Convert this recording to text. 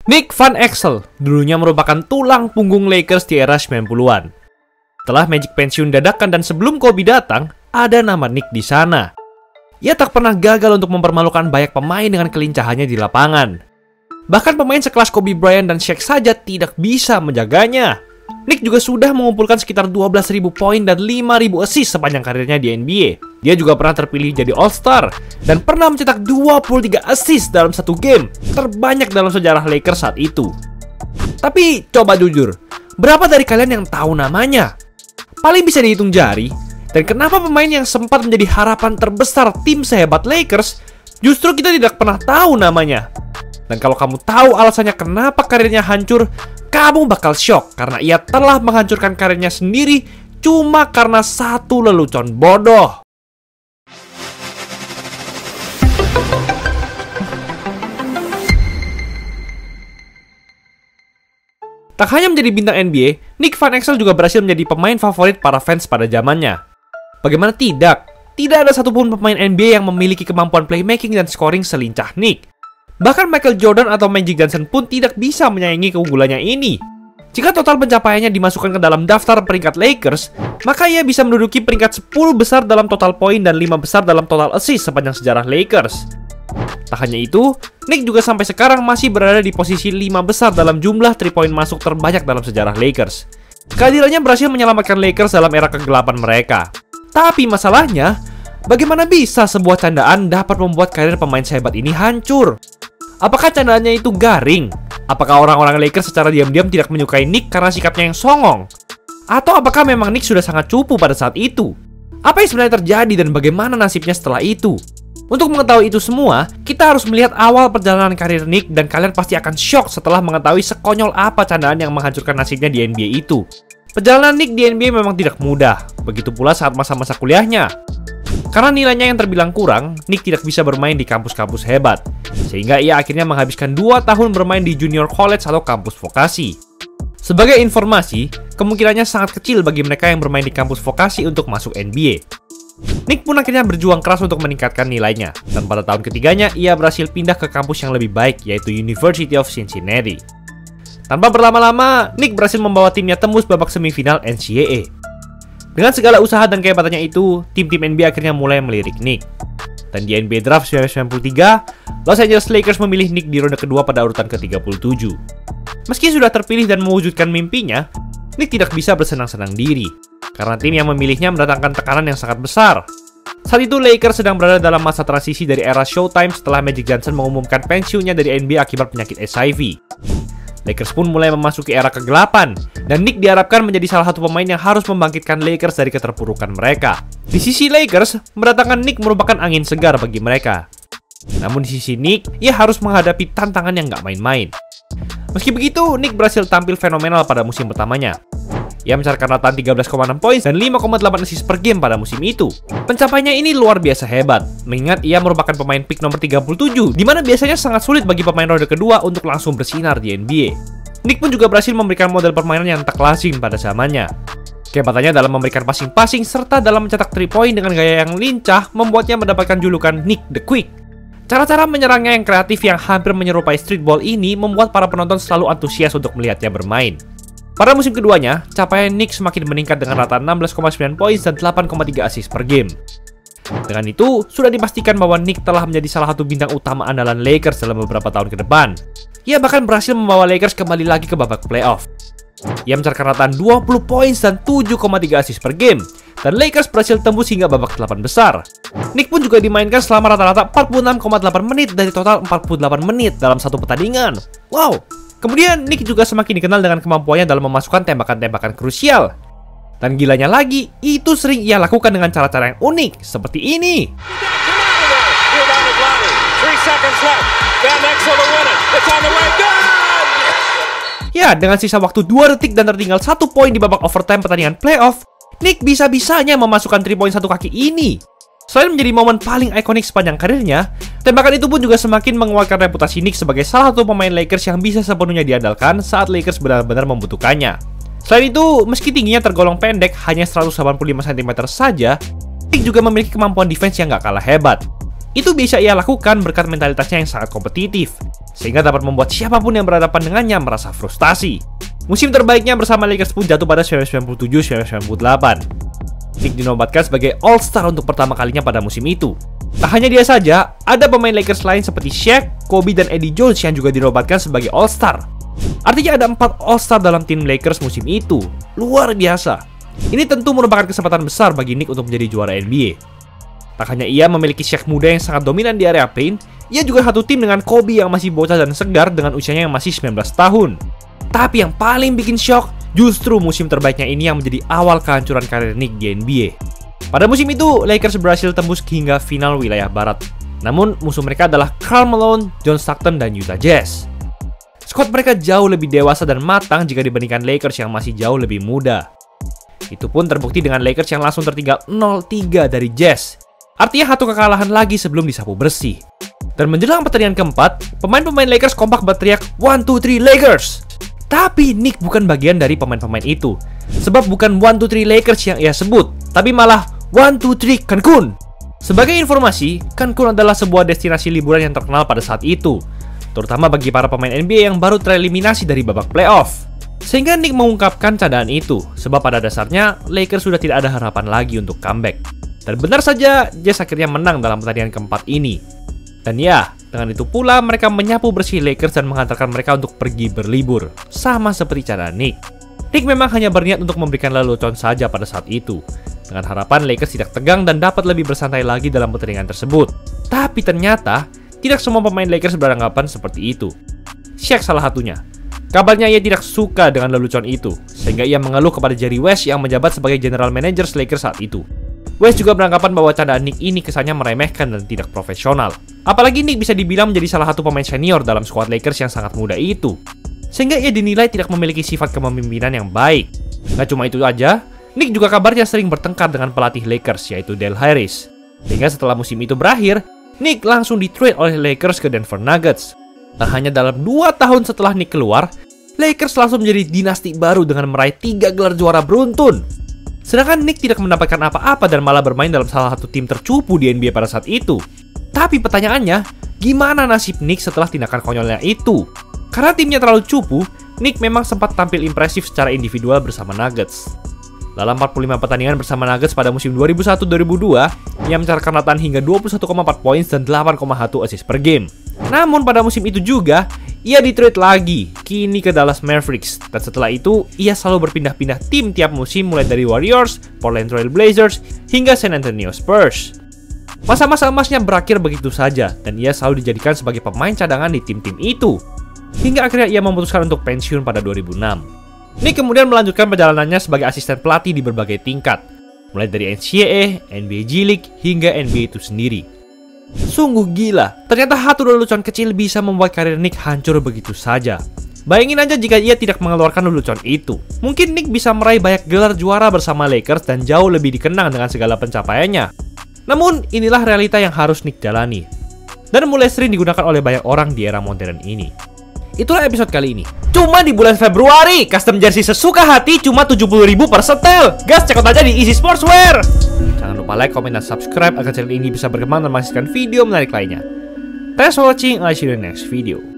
Nick Van Exel dulunya merupakan tulang punggung Lakers di era 90-an. Setelah Magic pensiun dadakan dan sebelum Kobe datang, ada nama Nick di sana. Ia tak pernah gagal untuk mempermalukan banyak pemain dengan kelincahannya di lapangan. Bahkan pemain sekelas Kobe Bryant dan Shaq saja tidak bisa menjaganya. Nick juga sudah mengumpulkan sekitar 12.000 poin dan 5.000 assist sepanjang karirnya di NBA. Dia juga pernah terpilih jadi All-Star dan pernah mencetak 23 assist dalam satu game, terbanyak dalam sejarah Lakers saat itu. Tapi coba jujur, berapa dari kalian yang tahu namanya? Paling bisa dihitung jari. Dan kenapa pemain yang sempat menjadi harapan terbesar tim sehebat Lakers, justru kita tidak pernah tahu namanya. Dan kalau kamu tahu alasannya kenapa karirnya hancur, kamu bakal shock karena ia telah menghancurkan karirnya sendiri cuma karena satu lelucon bodoh. Tak hanya menjadi bintang NBA, Nick Van Exel juga berhasil menjadi pemain favorit para fans pada zamannya. Bagaimana tidak? Tidak ada satupun pemain NBA yang memiliki kemampuan playmaking dan scoring selincah Nick. Bahkan Michael Jordan atau Magic Johnson pun tidak bisa menyaingi keunggulannya ini. Jika total pencapaiannya dimasukkan ke dalam daftar peringkat Lakers, maka ia bisa menduduki peringkat 10 besar dalam total poin dan 5 besar dalam total assist sepanjang sejarah Lakers. Tak hanya itu, Nick juga sampai sekarang masih berada di posisi 5 besar dalam jumlah 3 point masuk terbanyak dalam sejarah Lakers. Kehadirannya berhasil menyelamatkan Lakers dalam era kegelapan mereka. Tapi masalahnya, bagaimana bisa sebuah candaan dapat membuat karir pemain sehebat ini hancur? Apakah candaannya itu garing? Apakah orang-orang Lakers secara diam-diam tidak menyukai Nick karena sikapnya yang songong? Atau apakah memang Nick sudah sangat cupu pada saat itu? Apa yang sebenarnya terjadi dan bagaimana nasibnya setelah itu? Untuk mengetahui itu semua, kita harus melihat awal perjalanan karir Nick dan kalian pasti akan shock setelah mengetahui sekonyol apa candaan yang menghancurkan nasibnya di NBA itu. Perjalanan Nick di NBA memang tidak mudah, begitu pula saat masa-masa kuliahnya. Karena nilainya yang terbilang kurang, Nick tidak bisa bermain di kampus-kampus hebat, sehingga ia akhirnya menghabiskan 2 tahun bermain di junior college atau kampus vokasi. Sebagai informasi, kemungkinannya sangat kecil bagi mereka yang bermain di kampus vokasi untuk masuk NBA. Nick pun akhirnya berjuang keras untuk meningkatkan nilainya, dan pada tahun ketiganya ia berhasil pindah ke kampus yang lebih baik, yaitu University of Cincinnati. Tanpa berlama-lama, Nick berhasil membawa timnya tembus babak semifinal NCAA. Dengan segala usaha dan kehebatannya itu, tim-tim NBA akhirnya mulai melirik Nick. Dan di NBA Draft 1993, Los Angeles Lakers memilih Nick di ronde kedua pada urutan ke-37. Meski sudah terpilih dan mewujudkan mimpinya, Nick tidak bisa bersenang-senang diri, karena tim yang memilihnya mendatangkan tekanan yang sangat besar. Saat itu Lakers sedang berada dalam masa transisi dari era Showtime setelah Magic Johnson mengumumkan pensiunnya dari NBA akibat penyakit HIV. Lakers pun mulai memasuki era kegelapan, dan Nick diharapkan menjadi salah satu pemain yang harus membangkitkan Lakers dari keterpurukan mereka. Di sisi Lakers, mendatangkan Nick merupakan angin segar bagi mereka. Namun di sisi Nick, ia harus menghadapi tantangan yang gak main-main. Meski begitu, Nick berhasil tampil fenomenal pada musim pertamanya. Ia mencatatkan rataan 13,6 poin dan 5,8 assist per game pada musim itu. Pencapaiannya ini luar biasa hebat, mengingat ia merupakan pemain pick nomor 37, di mana biasanya sangat sulit bagi pemain ronde kedua untuk langsung bersinar di NBA. Nick pun juga berhasil memberikan model permainan yang tak lazim pada zamannya. Kehebatannya dalam memberikan passing-passing serta dalam mencetak 3 point dengan gaya yang lincah membuatnya mendapatkan julukan Nick the Quick. Cara-cara menyerangnya yang kreatif yang hampir menyerupai streetball ini membuat para penonton selalu antusias untuk melihatnya bermain. Pada musim keduanya, capaian Nick semakin meningkat dengan rata 16,9 poin dan 8,3 assist per game. Dengan itu, sudah dipastikan bahwa Nick telah menjadi salah satu bintang utama andalan Lakers dalam beberapa tahun ke depan. Ia bahkan berhasil membawa Lakers kembali lagi ke babak playoff. Ia mencatatkan rataan 20 poin dan 7,3 assist per game, dan Lakers berhasil tembus hingga babak 8 besar. Nick pun juga dimainkan selama rata-rata 46,8 menit dari total 48 menit dalam satu pertandingan. Wow! Kemudian Nick juga semakin dikenal dengan kemampuannya dalam memasukkan tembakan-tembakan krusial. Dan gilanya lagi, itu sering ia lakukan dengan cara-cara yang unik, seperti ini. Ya, dengan sisa waktu 2 detik dan tertinggal 1 poin di babak overtime pertandingan playoff, Nick bisa-bisanya memasukkan 3 poin 1 kaki ini. Selain menjadi momen paling ikonik sepanjang karirnya, tembakan itu pun juga semakin menguatkan reputasi Nick sebagai salah satu pemain Lakers yang bisa sepenuhnya diandalkan saat Lakers benar-benar membutuhkannya. Selain itu, meski tingginya tergolong pendek, hanya 185 cm saja, Nick juga memiliki kemampuan defense yang gak kalah hebat. Itu bisa ia lakukan berkat mentalitasnya yang sangat kompetitif, sehingga dapat membuat siapapun yang berhadapan dengannya merasa frustasi. Musim terbaiknya bersama Lakers pun jatuh pada 1997-1998. Nick dinobatkan sebagai All-Star untuk pertama kalinya pada musim itu. Tak hanya dia saja, ada pemain Lakers lain seperti Shaq, Kobe, dan Eddie Jones yang juga dinobatkan sebagai All-Star. Artinya ada 4 All-Star dalam tim Lakers musim itu. Luar biasa. Ini tentu merupakan kesempatan besar bagi Nick untuk menjadi juara NBA. Tak hanya ia memiliki Shaq muda yang sangat dominan di area paint, ia juga satu tim dengan Kobe yang masih bocah dan segar dengan usianya yang masih 19 tahun. Tapi yang paling bikin shock, justru musim terbaiknya ini yang menjadi awal kehancuran karir Nick di NBA. Pada musim itu, Lakers berhasil tembus hingga final wilayah barat. Namun, musuh mereka adalah Karl Malone, John Stockton, dan Utah Jazz. Squad mereka jauh lebih dewasa dan matang jika dibandingkan Lakers yang masih jauh lebih muda. Itu pun terbukti dengan Lakers yang langsung tertinggal 0-3 dari Jazz. Artinya satu kekalahan lagi sebelum disapu bersih. Dan menjelang pertandingan keempat, pemain-pemain Lakers kompak berteriak 1-2-3 Lakers. Tapi Nick bukan bagian dari pemain-pemain itu. Sebab bukan 1-2-3 Lakers yang ia sebut, tapi malah 1-2-3 Cancun. Sebagai informasi, Cancun adalah sebuah destinasi liburan yang terkenal pada saat itu, terutama bagi para pemain NBA yang baru tereliminasi dari babak playoff. Sehingga Nick mengungkapkan candaan itu, sebab pada dasarnya Lakers sudah tidak ada harapan lagi untuk comeback. Dan benar saja, Jazz akhirnya menang dalam pertandingan keempat ini. Dan ya, dengan itu pula mereka menyapu bersih Lakers dan mengantarkan mereka untuk pergi berlibur. Sama seperti cara Nick. Nick memang hanya berniat untuk memberikan lelucon saja pada saat itu, dengan harapan Lakers tidak tegang dan dapat lebih bersantai lagi dalam pertandingan tersebut. Tapi ternyata, tidak semua pemain Lakers beranggapan seperti itu. Shaq salah satunya. Kabarnya ia tidak suka dengan lelucon itu, sehingga ia mengeluh kepada Jerry West yang menjabat sebagai general manager Lakers saat itu. West juga beranggapan bahwa candaan Nick ini kesannya meremehkan dan tidak profesional. Apalagi Nick bisa dibilang menjadi salah satu pemain senior dalam skuad Lakers yang sangat muda itu. Sehingga ia dinilai tidak memiliki sifat kepemimpinan yang baik. Gak cuma itu aja, Nick juga kabarnya sering bertengkar dengan pelatih Lakers yaitu Del Harris. Hingga setelah musim itu berakhir, Nick langsung di-trade oleh Lakers ke Denver Nuggets. Tak hanya dalam 2 tahun setelah Nick keluar, Lakers langsung menjadi dinasti baru dengan meraih 3 gelar juara beruntun. Sedangkan Nick tidak mendapatkan apa-apa dan malah bermain dalam salah satu tim tercupu di NBA pada saat itu. Tapi pertanyaannya, gimana nasib Nick setelah tindakan konyolnya itu? Karena timnya terlalu cupu, Nick memang sempat tampil impresif secara individual bersama Nuggets. Dalam 45 pertandingan bersama Nuggets pada musim 2001-2002, ia mencatatkan latan hingga 21,4 poin dan 8,1 assist per game. Namun pada musim itu juga, ia di-trade lagi, kini ke Dallas Mavericks. Dan setelah itu, ia selalu berpindah-pindah tim tiap musim mulai dari Warriors, Portland Trail Blazers, hingga San Antonio Spurs. Masa-masa emasnya berakhir begitu saja, dan ia selalu dijadikan sebagai pemain cadangan di tim-tim itu. Hingga akhirnya ia memutuskan untuk pensiun pada 2006. Nick kemudian melanjutkan perjalanannya sebagai asisten pelatih di berbagai tingkat, mulai dari NCAA, NBA G League, hingga NBA itu sendiri. Sungguh gila, ternyata satu lelucon kecil bisa membuat karir Nick hancur begitu saja. Bayangin aja jika ia tidak mengeluarkan lelucon itu. Mungkin Nick bisa meraih banyak gelar juara bersama Lakers dan jauh lebih dikenang dengan segala pencapaiannya. Namun, inilah realita yang harus Nick jalani. Dan mulai sering digunakan oleh banyak orang di era modern ini. Itulah episode kali ini. Cuma di bulan Februari, custom jersey sesuka hati cuma 70.000 per setel. Gas, check out aja di Easy Sportswear. Jangan lupa like, comment, dan subscribe agar channel ini bisa berkembang dan menghasilkan video menarik lainnya. Thanks for watching, I'll see you in the next video.